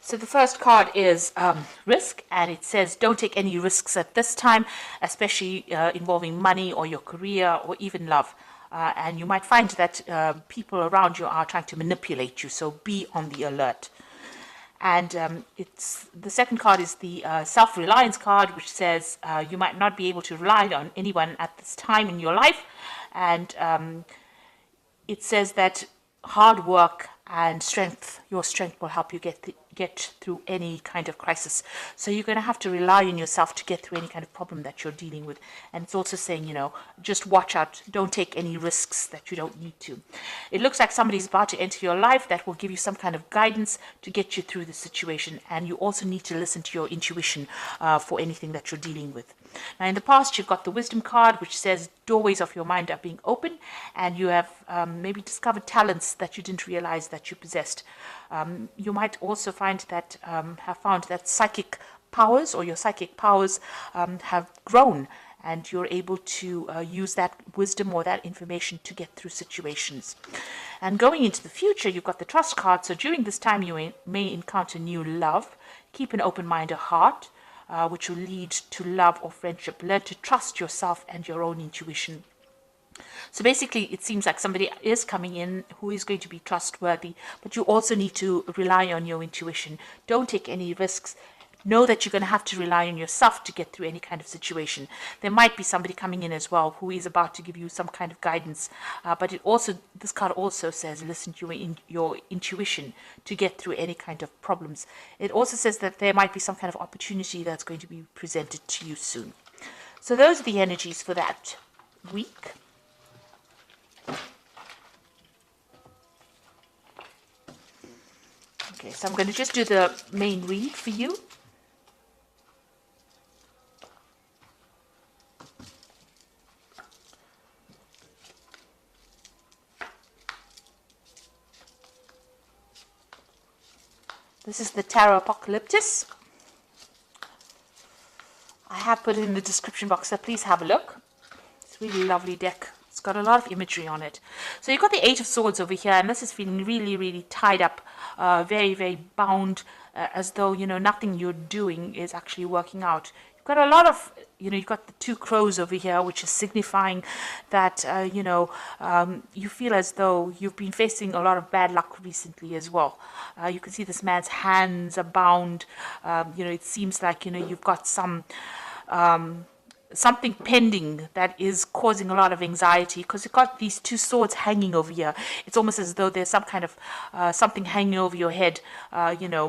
So the first card is risk, and it says don't take any risks at this time, especially involving money or your career or even love. And you might find that people around you are trying to manipulate you, so be on the alert. And it's the second card is the self-reliance card, which says you might not be able to rely on anyone at this time in your life, and it says that hard work and your strength will help you get through any kind of crisis. So you're going to have to rely on yourself to get through any kind of problem that you're dealing with. And it's also saying, just watch out, don't take any risks that you don't need to. It looks like somebody's about to enter your life that will give you some kind of guidance to get you through the situation. And you also need to listen to your intuition for anything that you're dealing with. Now, in the past, you've got the wisdom card, which says doorways of your mind are being open, and you have maybe discovered talents that you didn't realize that you possessed. You might also have found that psychic powers or your psychic powers have grown, and you're able to use that wisdom or that information to get through situations. And going into the future, you've got the trust card. So during this time, you may encounter new love. Keep an open mind or heart. Which will lead to love or friendship. Learn to trust yourself and your own intuition. So basically, it seems like somebody is coming in who is going to be trustworthy, but you also need to rely on your intuition. Don't take any risks. Know that you're going to have to rely on yourself to get through any kind of situation. There might be somebody coming in as well who is about to give you some kind of guidance. But this card also says listen to your intuition to get through any kind of problems. It also says that there might be some kind of opportunity that's going to be presented to you soon. So those are the energies for that week. Okay, so I'm going to just do the main read for you. This is the Tarot Apocalyptus. I have put it in the description box, so please have a look. It's a really lovely deck. It's got a lot of imagery on it. So you've got the Eight of Swords over here, and this is feeling really, really tied up, very, very bound, as though, nothing you're doing is actually working out. You've got a lot of, you've got the Two Crows over here, which is signifying that, you feel as though you've been facing a lot of bad luck recently as well. You can see this man's hands are bound. It seems like, you've got something pending that is causing a lot of anxiety because you've got these two swords hanging over here. It's almost as though there's some kind of something hanging over your head,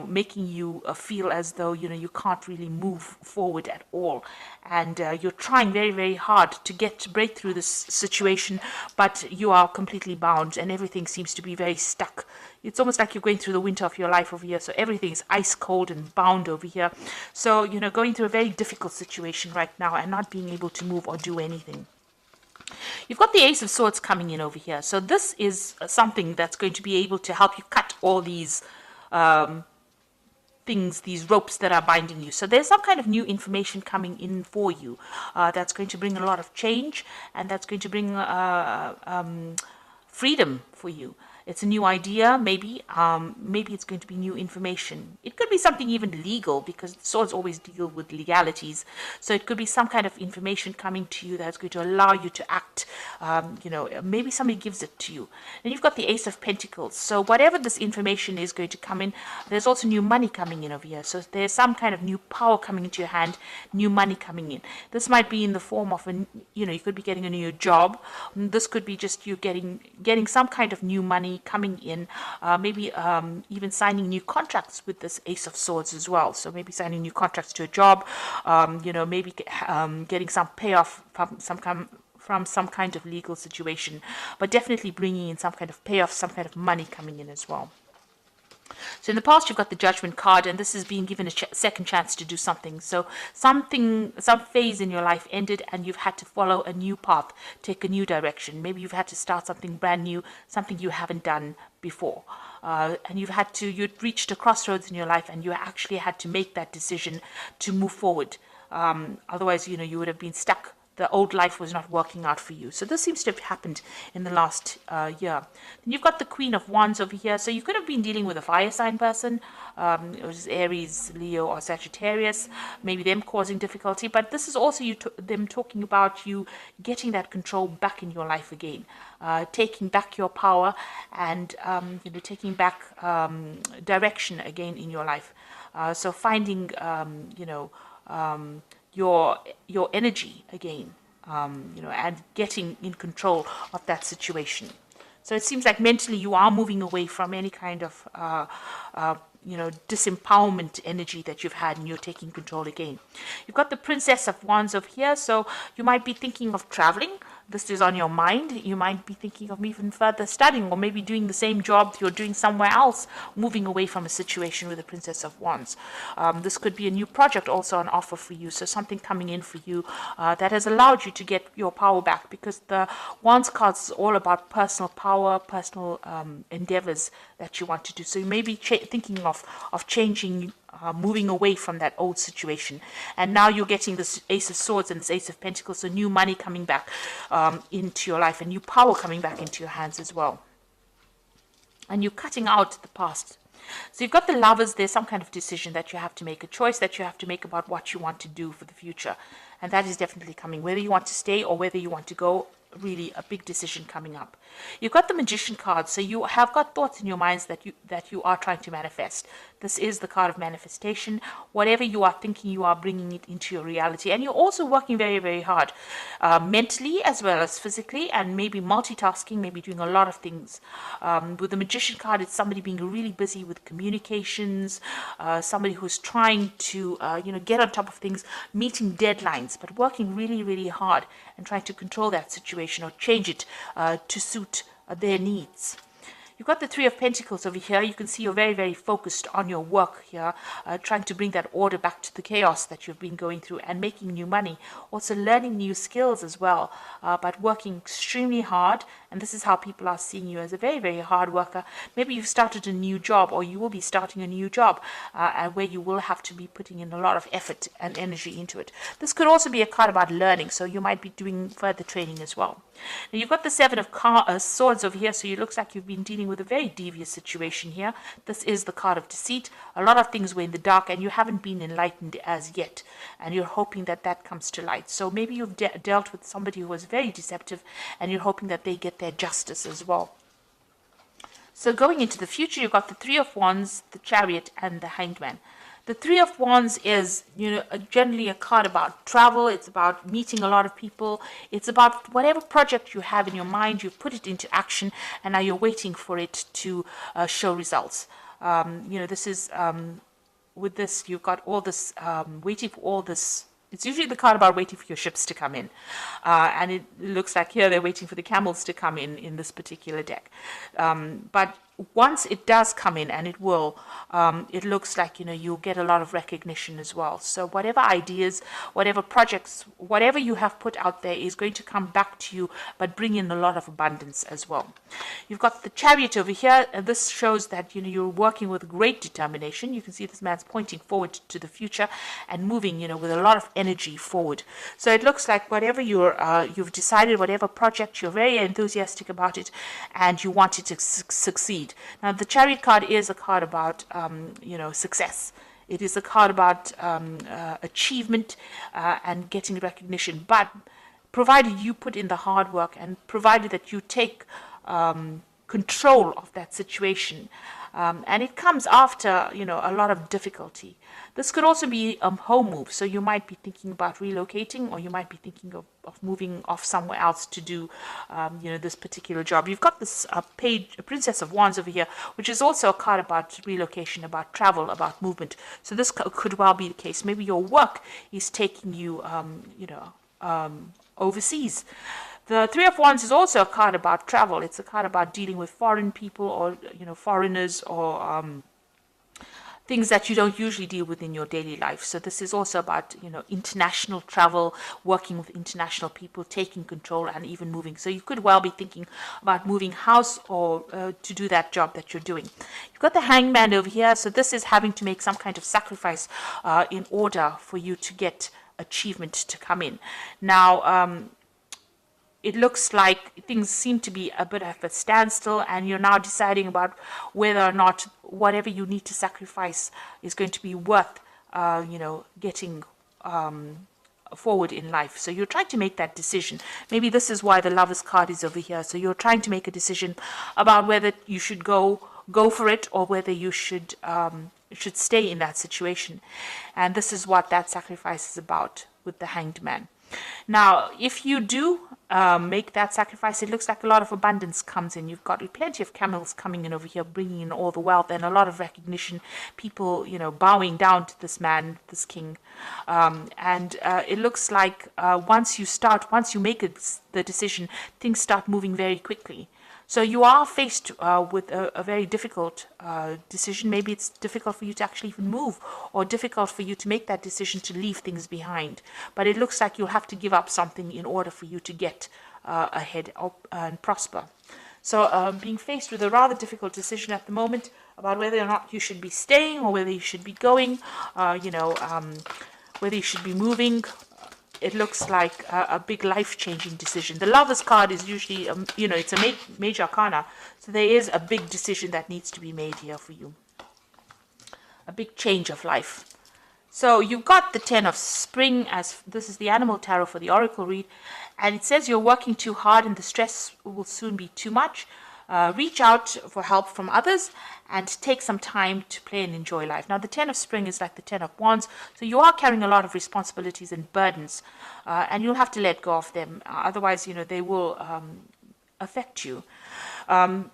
making you feel as though, you can't really move forward at all. And you're trying very, very hard to break through this situation, but you are completely bound and everything seems to be very stuck. It's almost like you're going through the winter of your life over here. So everything is ice cold and bound over here. So, going through a very difficult situation right now and not being able to move or do anything. You've got the Ace of Swords coming in over here. So this is something that's going to be able to help you cut all these things, these ropes that are binding you. So there's some kind of new information coming in for you that's going to bring a lot of change, and that's going to bring freedom for you. It's a new idea, maybe it's going to be new information. It could be something even legal, because swords always deal with legalities. So it could be some kind of information coming to you that's going to allow you to act. Maybe somebody gives it to you. And you've got the Ace of Pentacles. So whatever this information is going to come in, there's also new money coming in over here. So there's some kind of new power coming into your hand, new money coming in. This might be in the form of you could be getting a new job. This could be just you getting some kind of new money coming in, maybe even signing new contracts with this Ace of Swords as well. So maybe signing new contracts to a job, maybe getting some payoff from some kind of legal situation, but definitely bringing in some kind of payoff, some kind of money coming in as well. So in the past, you've got the Judgment card, and this is being given a second chance to do something. So some phase in your life ended, and you've had to follow a new path, take a new direction. Maybe you've had to start something brand new, something you haven't done before. And you'd reached a crossroads in your life, and you actually had to make that decision to move forward. Otherwise, you would have been stuck the old life was not working out for you. So this seems to have happened in the last year. Then you've got the Queen of Wands over here. So you could have been dealing with a fire sign person, which is Aries, Leo, or Sagittarius, maybe them causing difficulty. But this is also them talking about you getting that control back in your life again, taking back your power, and taking back direction again in your life. So finding your energy again, and getting in control of that situation. So it seems like mentally you are moving away from any kind of disempowerment energy that you've had, and you're taking control again. You've got the Princess of Wands over here, so you might be thinking of traveling. This is on your mind. You might be thinking of even further studying, or maybe doing the same job you're doing somewhere else, moving away from a situation with the Princess of Wands. This could be a new project also on offer for you, so something coming in for you that has allowed you to get your power back, because the Wands cards is all about personal power, personal endeavors that you want to do. So you may be thinking of changing, moving away from that old situation, and now you're getting this Ace of Swords and this Ace of Pentacles, so new money coming back into your life, and new power coming back into your hands as well, and you're cutting out the past. So you've got the Lovers. There's some kind of decision that you have to make, a choice that you have to make about what you want to do for the future, and that is definitely coming, whether you want to stay or whether you want to go. Really a big decision coming up. You've got the Magician card, so you have got thoughts in your minds that you are trying to manifest. This is the card of manifestation. Whatever you are thinking, you are bringing it into your reality, and you're also working very, very hard, mentally as well as physically, and maybe multitasking, maybe doing a lot of things. With the Magician card, it's somebody being really busy with communications, somebody who's trying to get on top of things, meeting deadlines, but working really, really hard and trying to control that situation or change it to suit their needs. You've got the Three of Pentacles over here. You can see you're very, very focused on your work here, trying to bring that order back to the chaos that you've been going through, and making new money. Also learning new skills as well, but working extremely hard. And this is how people are seeing you, as a very, very hard worker. Maybe you've started a new job, or you will be starting a new job, where you will have to be putting in a lot of effort and energy into it. This could also be a card about learning, so you might be doing further training as well. Now you've got the Seven of Swords over here, so it looks like you've been dealing with a very devious situation here. This is the card of deceit. A lot of things were in the dark, and you haven't been enlightened as yet, and you're hoping that that comes to light. So maybe you've dealt with somebody who was very deceptive, and you're hoping that they get their justice as well. So going into the future, you've got the Three of Wands, the Chariot, and the Hanged Man. The Three of Wands is, generally a card about travel. It's about meeting a lot of people. It's about whatever project you have in your mind, you've put it into action, and now you're waiting for it to show results. This is, with this, you've got all this, waiting for all this. It's usually the card about waiting for your ships to come in. And it looks like here they're waiting for the camels to come in this particular deck. But once it does come in, and it will, it looks like, you'll get a lot of recognition as well. So whatever ideas, whatever projects, whatever you have put out there is going to come back to you, but bring in a lot of abundance as well. You've got the Chariot over here, and this shows that, you're working with great determination. You can see this man's pointing forward to the future and moving, with a lot of energy forward. So it looks like whatever you've decided, whatever project, you're very enthusiastic about it, and you want it to succeed. Now, the Chariot card is a card about, success. It is a card about achievement and getting recognition. But provided you put in the hard work, and provided that you take control of that situation, and it comes after, a lot of difficulty. This could also be a home move, so you might be thinking about relocating, or you might be thinking of moving off somewhere else to do, this particular job. You've got this Princess of Wands over here, which is also a card about relocation, about travel, about movement. So this could well be the case. Maybe your work is taking you, overseas. The Three of Wands is also a card about travel. It's a card about dealing with foreign people, or, foreigners, or things that you don't usually deal with in your daily life. So this is also about, international travel, working with international people, taking control, and even moving. So you could well be thinking about moving house, or to do that job that you're doing. You've got the Hanged Man over here. So this is having to make some kind of sacrifice in order for you to get achievement to come in. Now, it looks like things seem to be a bit of a standstill, and you're now deciding about whether or not whatever you need to sacrifice is going to be worth, getting forward in life. So you're trying to make that decision. Maybe this is why the Lovers card is over here. So you're trying to make a decision about whether you should go for it, or whether you should stay in that situation. And this is what that sacrifice is about with the Hanged Man. Now, if you do make that sacrifice, it looks like a lot of abundance comes in. You've got plenty of camels coming in over here, bringing in all the wealth and a lot of recognition. People, bowing down to this man, this king. And it looks like once you make the decision, things start moving very quickly. So you are faced with a very difficult decision. Maybe it's difficult for you to actually even move, or difficult for you to make that decision to leave things behind. But it looks like you'll have to give up something in order for you to get ahead and prosper. So being faced with a rather difficult decision at the moment about whether or not you should be staying, or whether you should be going, whether you should be moving. It looks like a big life-changing decision. The Lovers card is usually, it's a major arcana. So there is a big decision that needs to be made here for you. A big change of life. So you've got the Ten of Spring, as this is the Animal Tarot for the Oracle read. And it says you're working too hard and the stress will soon be too much. Reach out for help from others and take some time to play and enjoy life. Now, the Ten of Spring is like the Ten of Wands, so you are carrying a lot of responsibilities and burdens, and you'll have to let go of them. Otherwise, they will affect you.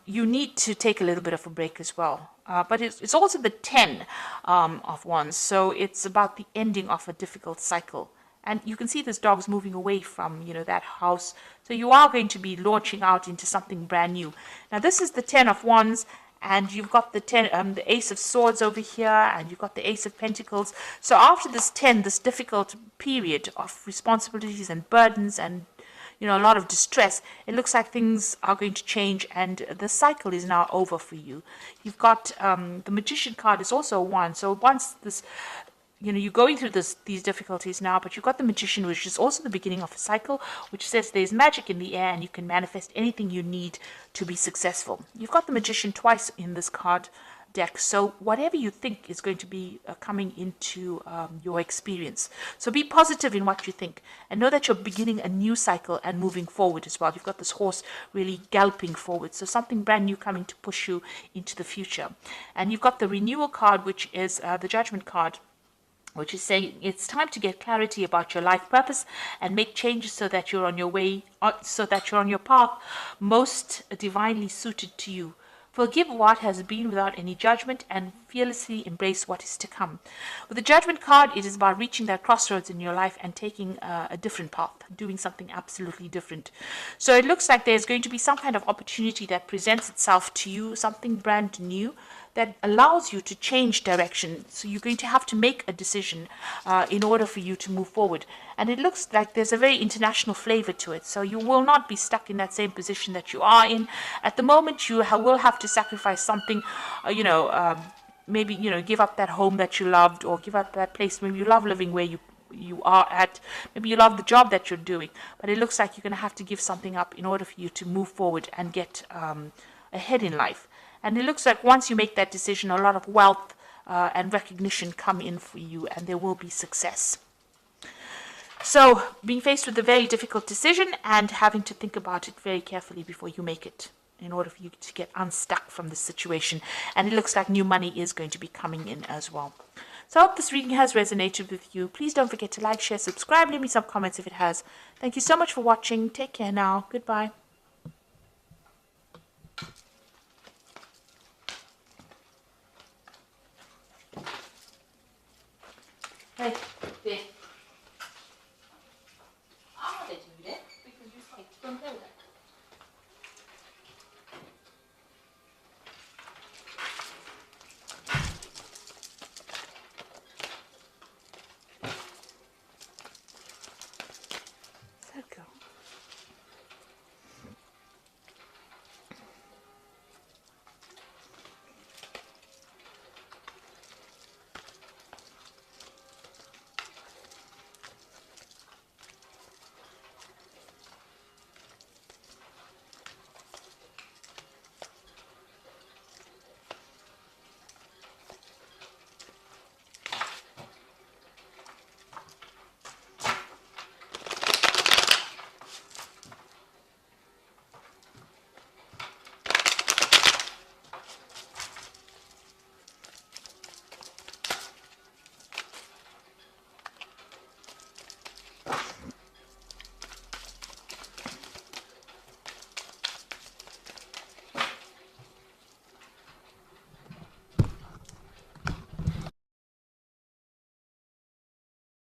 You need to take a little bit of a break as well. But it's also the Ten of Wands, so it's about the ending of a difficult cycle. And you can see this dog's moving away from, that house. So you are going to be launching out into something brand new. Now, this is the Ten of Wands, and you've got the Ace of Swords over here, and you've got the Ace of Pentacles. So after this difficult period of responsibilities and burdens and, a lot of distress, it looks like things are going to change, and the cycle is now over for you. You've got the Magician card is also one. So once this... you're going through these difficulties now, but you've got the Magician, which is also the beginning of a cycle, which says there's magic in the air and you can manifest anything you need to be successful. You've got the Magician twice in this card deck, so whatever you think is going to be coming into your experience. So be positive in what you think, and know that you're beginning a new cycle and moving forward as well. You've got this horse really galloping forward, so something brand new coming to push you into the future. And you've got the Renewal card, which is the Judgment card, which is saying it's time to get clarity about your life purpose and make changes so that you're on your way, so that you're on your path most divinely suited to you. Forgive what has been without any judgment and fearlessly embrace what is to come. With the Judgment card, it is about reaching that crossroads in your life and taking a different path, doing something absolutely different. So it looks like there's going to be some kind of opportunity that presents itself to you, something brand new that allows you to change direction. So you're going to have to make a decision in order for you to move forward. And it looks like there's a very international flavor to it. So you will not be stuck in that same position that you are in. At the moment, you will have to sacrifice something, maybe, give up that home that you loved, or give up that place. Maybe you love living where you are at. Maybe you love the job that you're doing. But it looks like you're going to have to give something up in order for you to move forward and get ahead in life. And it looks like once you make that decision, a lot of wealth and recognition come in for you, and there will be success. So being faced with a very difficult decision and having to think about it very carefully before you make it, in order for you to get unstuck from this situation. And it looks like new money is going to be coming in as well. So I hope this reading has resonated with you. Please don't forget to like, share, subscribe, leave me some comments if it has. Thank you so much for watching. Take care now. Goodbye. Hey.